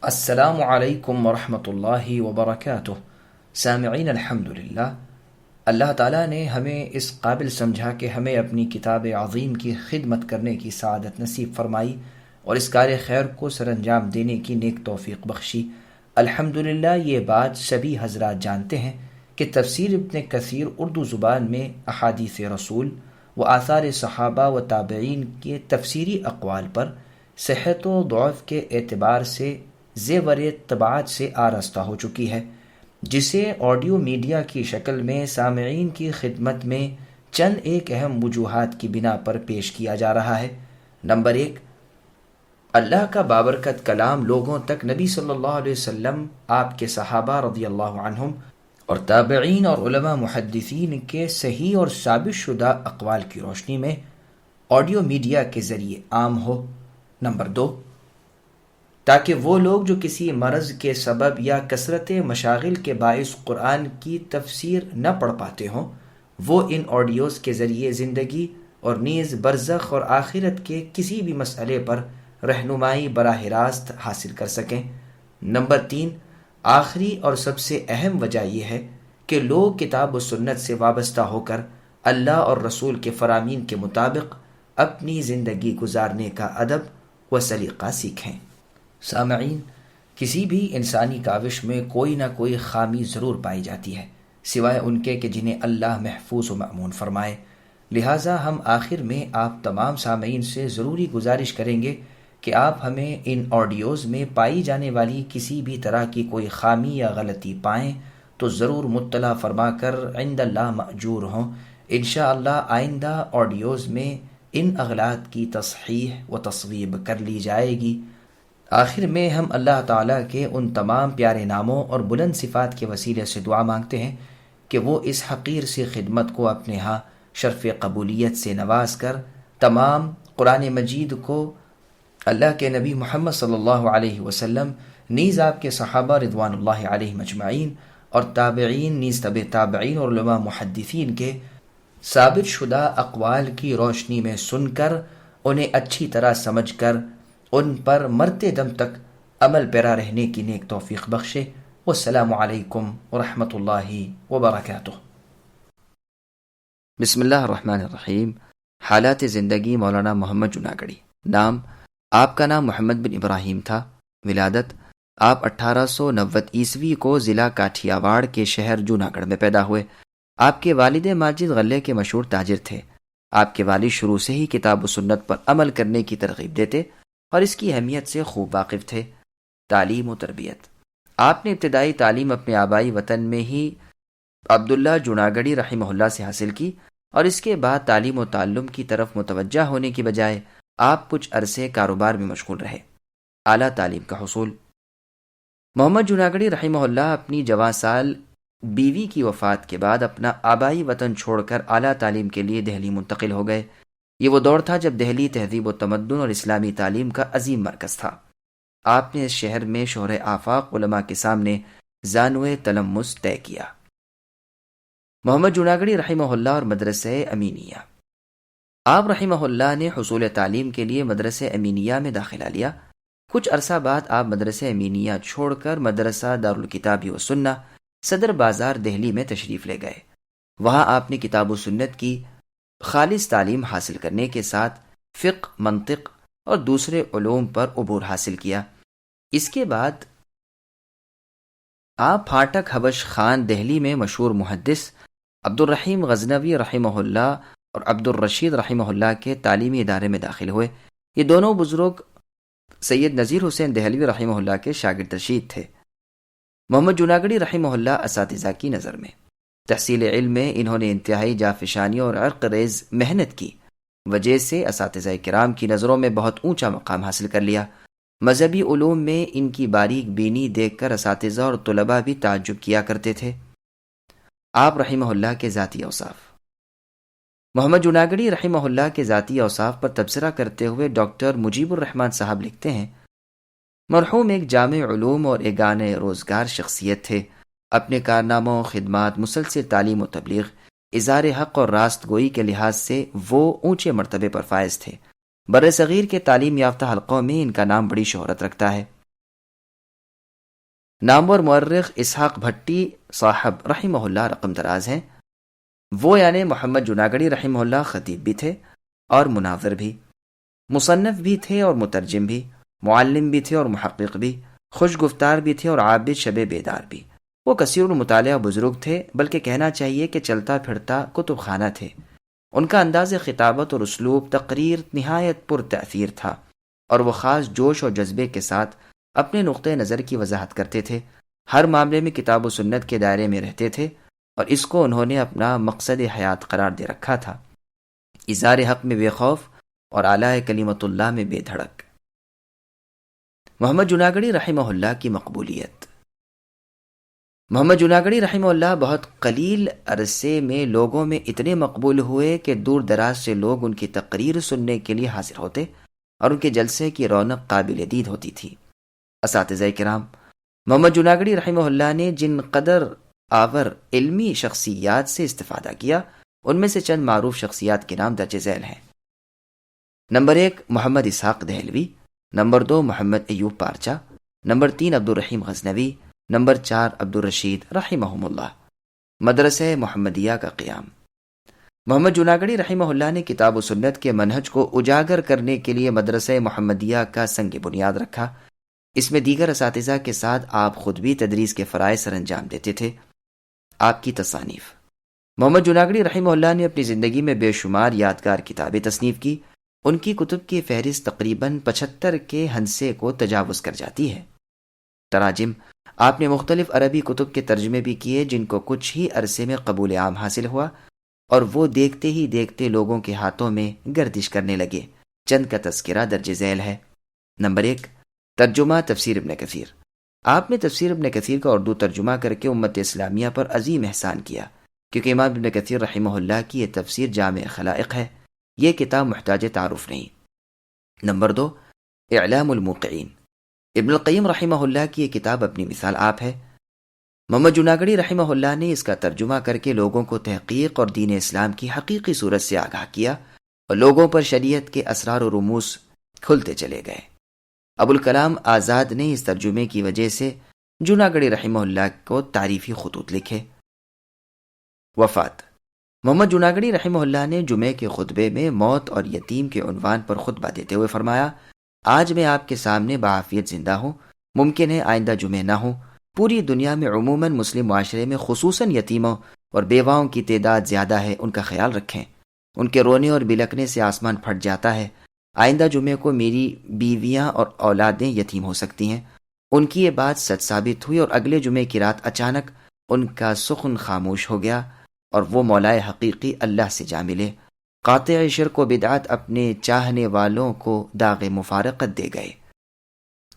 السلام علیکم ورحمۃ اللہ وبرکاتہ۔ سامعین، الحمدللہ، اللہ تعالیٰ نے ہمیں اس قابل سمجھا کہ ہمیں اپنی کتاب عظیم کی خدمت کرنے کی سعادت نصیب فرمائی اور اس کار خیر کو سر انجام دینے کی نیک توفیق بخشی۔ الحمدللہ، یہ بات سبھی حضرات جانتے ہیں کہ تفسیر ابن کثیر اردو زبان میں احادیث رسول و آثار صحابہ و تابعین کے تفسیری اقوال پر صحت و ضعف کے اعتبار سے زیور طباعت سے آراستہ ہو چکی ہے، جسے آڈیو میڈیا کی شکل میں سامعین کی خدمت میں چند ایک اہم وجوہات کی بنا پر پیش کیا جا رہا ہے۔ نمبر ایک، اللہ کا بابرکت کلام لوگوں تک نبی صلی اللہ علیہ وسلم، آپ کے صحابہ رضی اللہ عنہم اور تابعین اور علماء محدثین کے صحیح اور ثابت شدہ اقوال کی روشنی میں آڈیو میڈیا کے ذریعے عام ہو۔ نمبر دو، تاکہ وہ لوگ جو کسی مرض کے سبب یا کثرت مشاغل کے باعث قرآن کی تفسیر نہ پڑھ پاتے ہوں، وہ ان آڈیوز کے ذریعے زندگی اور نیز برزخ اور آخرت کے کسی بھی مسئلے پر رہنمائی براہ راست حاصل کر سکیں۔ نمبر تین، آخری اور سب سے اہم وجہ یہ ہے کہ لوگ کتاب و سنت سے وابستہ ہو کر اللہ اور رسول کے فرامین کے مطابق اپنی زندگی گزارنے کا ادب و سلیقہ سیکھیں۔ سامعین، کسی بھی انسانی کاوش میں کوئی نہ کوئی خامی ضرور پائی جاتی ہے، سوائے ان کے کہ جنہیں اللہ محفوظ و مأمون فرمائے۔ لہٰذا ہم آخر میں آپ تمام سامعین سے ضروری گزارش کریں گے کہ آپ ہمیں ان آڈیوز میں پائی جانے والی کسی بھی طرح کی کوئی خامی یا غلطی پائیں تو ضرور مطلع فرما کر عند اللہ مأجور ہوں۔ انشاءاللہ آئندہ آڈیوز میں ان اغلاط کی تصحیح و تصویب کر لی جائے گی۔ آخر میں ہم اللہ تعالیٰ کے ان تمام پیارے ناموں اور بلند صفات کے وسیلے سے دعا مانگتے ہیں کہ وہ اس حقیر سی خدمت کو اپنے ہاں شرف قبولیت سے نواز کر تمام قرآن مجید کو اللہ کے نبی محمد صلی اللہ علیہ وسلم نیز آپ کے صحابہ رضوان اللہ علیہ مجمعین اور تابعین نیز تبع تابعین اور علماء محدثین کے ثابت شدہ اقوال کی روشنی میں سن کر انہیں اچھی طرح سمجھ کر ان پر مرتے دم تک عمل پیرا رہنے کی نیک توفیق بخشے۔ والسلام علیکم ورحمۃ اللہ وبرکاتہ۔ بسم اللہ الرحمن الرحیم۔ حالات زندگی مولانا محمد جوناگڑی۔ نام، آپ کا نام محمد بن ابراہیم تھا۔ ولادت، آپ 1890 کو ضلع کاٹھیاواڑ کے شہر جوناگڑھ میں پیدا ہوئے۔ آپ کے والد ماجد غلے کے مشہور تاجر تھے۔ آپ کے والد شروع سے ہی کتاب و سنت پر عمل کرنے کی ترغیب دیتے اور اس کی اہمیت سے خوب واقف تھے۔ تعلیم و تربیت، آپ نے ابتدائی تعلیم اپنے آبائی وطن میں ہی عبداللہ جوناگڑی رحمہ اللہ سے حاصل کی اور اس کے بعد تعلیم و تعلم کی طرف متوجہ ہونے کی بجائے آپ کچھ عرصے کاروبار میں مشغول رہے۔ اعلیٰ تعلیم کا حصول، محمد جوناگڑی رحمہ اللہ اپنی جوان سال بیوی کی وفات کے بعد اپنا آبائی وطن چھوڑ کر اعلیٰ تعلیم کے لیے دہلی منتقل ہو گئے۔ یہ وہ دور تھا جب دہلی تہذیب و تمدن اور اسلامی تعلیم کا عظیم مرکز تھا۔ آپ نے اس شہر میں شہر آفاق علماء کے سامنے زانوِ تلمس طے کیا۔ محمد جوناگڑی رحمہ اللہ اور مدرسہ امینیہ، آپ رحمہ اللہ نے حصول تعلیم کے لیے مدرسہ امینیہ میں داخلہ لیا۔ کچھ عرصہ بعد آپ مدرسہ امینیہ چھوڑ کر مدرسہ دارالکتاب و سنہ صدر بازار دہلی میں تشریف لے گئے۔ وہاں آپ نے کتاب و سنت کی خالص تعلیم حاصل کرنے کے ساتھ فقہ، منطق اور دوسرے علوم پر عبور حاصل کیا۔ اس کے بعد آپ پھاٹک حبش خان دہلی میں مشہور محدث عبدالرحیم غزنوی رحمہ اللہ اور عبدالرشید رحمہ اللہ کے تعلیمی ادارے میں داخل ہوئے۔ یہ دونوں بزرگ سید نذیر حسین دہلوی رحمہ اللہ کے شاگرد رشید تھے۔ محمد جوناگڑی رحمہ اللہ اساتذہ کی نظر میں تحصیل علم میں انہوں نے انتہائی جافشانی اور عرق ریز محنت کی وجہ سے اساتذہ کرام کی نظروں میں بہت اونچا مقام حاصل کر لیا۔ مذہبی علوم میں ان کی باریک بینی دیکھ کر اساتذہ اور طلباء بھی تعجب کیا کرتے تھے۔ آپ رحمہ اللہ کے ذاتی اوصاف، محمد جوناگڑی رحمہ اللہ کے ذاتی اوصاف پر تبصرہ کرتے ہوئے ڈاکٹر مجیب الرحمن صاحب لکھتے ہیں، مرحوم ایک جامع علوم اور ایگان روزگار شخصیت تھے۔ اپنے کارناموں، خدمات، مسلسل تعلیم و تبلیغ، اظہار حق اور راست گوئی کے لحاظ سے وہ اونچے مرتبے پر فائز تھے۔ بر صغیر کے تعلیم یافتہ حلقوں میں ان کا نام بڑی شہرت رکھتا ہے۔ نامور مورخ اسحاق بھٹی صاحب رحمہ اللہ رقم دراز ہیں. وہ یعنی محمد جناگڑی رحمہ اللہ خطیب بھی تھے اور مناظر بھی، مصنف بھی تھے اور مترجم بھی، معلم بھی تھے اور محقق بھی، خوش گفتار بھی تھے اور عابد شب بیدار بھی. وہ کثیر المطالعہ بزرگ تھے، بلکہ کہنا چاہیے کہ چلتا پھرتا کتب خانہ تھے. ان کا انداز خطابت اور اسلوب تقریر نہایت پر تأثیر تھا، اور وہ خاص جوش اور جذبے کے ساتھ اپنے نقطۂ نظر کی وضاحت کرتے تھے. ہر معاملے میں کتاب و سنت کے دائرے میں رہتے تھے، اور اس کو انہوں نے اپنا مقصد حیات قرار دے رکھا تھا. اظہار حق میں بے خوف اور اعلیٰ کلمت اللہ میں بے دھڑک. محمد جناگڑی رحمہ اللہ کی مقبولیت. محمد جناگڑی رحمہ اللہ بہت قلیل عرصے میں لوگوں میں اتنے مقبول ہوئے کہ دور دراز سے لوگ ان کی تقریر سننے کے لیے حاضر ہوتے اور ان کے جلسے کی رونق قابل دید ہوتی تھی. اساتذہ کرام، محمد جناگڑی رحمہ اللہ نے جن قدر آور علمی شخصیات سے استفادہ کیا، ان میں سے چند معروف شخصیات کے نام درج ذیل ہیں. نمبر 1 محمد اسحاق دہلوی، نمبر 2 محمد ایوب پارچہ، نمبر 3 عبدالرحیم غزنوی، نمبر 4 عبدالرشید رحمہم اللہ. مدرسہ محمدیہ کا قیام. محمد جناگڑی رحمہ اللہ نے کتاب و سنت کے منہج کو اجاگر کرنے کے لیے مدرسہ محمدیہ کا سنگ بنیاد رکھا. اس میں دیگر اساتذہ کے ساتھ آپ خود بھی تدریس کے فرائض سر انجام دیتے تھے. آپ کی تصانیف. محمد جناگڑی رحمہ اللہ نے اپنی زندگی میں بے شمار یادگار کتابیں تصنیف کی. ان کی کتب کی فہرست تقریباً 75 کے ہنسے کو تجاوز کر جاتی ہے. تراجم. آپ نے مختلف عربی کتب کے ترجمے بھی کیے جن کو کچھ ہی عرصے میں قبول عام حاصل ہوا اور وہ دیکھتے ہی دیکھتے لوگوں کے ہاتھوں میں گردش کرنے لگے. چند کا تذکرہ درج ذیل ہے. نمبر 1 ترجمہ تفسیر ابن کثیر. آپ نے تفسیر ابن کثیر کا اردو ترجمہ کر کے امت اسلامیہ پر عظیم احسان کیا، کیونکہ امام ابن کثیر رحمہ اللہ کی یہ تفسیر جامع خلائق ہے. یہ کتاب محتاج تعارف نہیں. نمبر 2 اعلام الموقعین. ابن القیم رحمہ اللہ کی یہ کتاب اپنی مثال آپ ہے. محمد جناگڑی رحمہ اللہ نے اس کا ترجمہ کر کے لوگوں کو تحقیق اور دین اسلام کی حقیقی صورت سے آگاہ کیا اور لوگوں پر شریعت کے اسرار و رموز کھلتے چلے گئے. ابوالکلام آزاد نے اس ترجمے کی وجہ سے جناگڑی رحمہ اللہ کو تعریفی خطوط لکھے. وفات. محمد جناگڑی رحمہ اللہ نے جمعے کے خطبے میں موت اور یتیم کے عنوان پر خطبہ دیتے ہوئے فرمایا: آج میں آپ کے سامنے بعافیت زندہ ہوں، ممکن ہے آئندہ جمعے نہ ہوں. پوری دنیا میں عموماً مسلم معاشرے میں خصوصاً یتیموں اور بیواؤں کی تعداد زیادہ ہے، ان کا خیال رکھیں. ان کے رونے اور بلکنے سے آسمان پھٹ جاتا ہے. آئندہ جمعے کو میری بیویاں اور اولادیں یتیم ہو سکتی ہیں. ان کی یہ بات سچ ثابت ہوئی اور اگلے جمعے کی رات اچانک ان کا سخن خاموش ہو گیا اور وہ مولائے حقیقی اللہ سے جا ملے. قاطع شرک و بدعت اپنے چاہنے والوں کو داغ مفارقت دے گئے.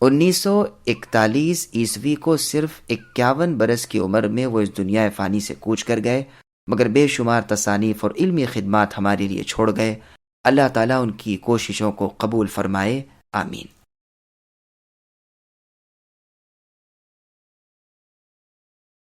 1941 عیسوی کو صرف 51 برس کی عمر میں وہ اس دنیا فانی سے کوچ کر گئے، مگر بے شمار تصانیف اور علمی خدمات ہمارے لیے چھوڑ گئے. اللہ تعالیٰ ان کی کوششوں کو قبول فرمائے. آمین.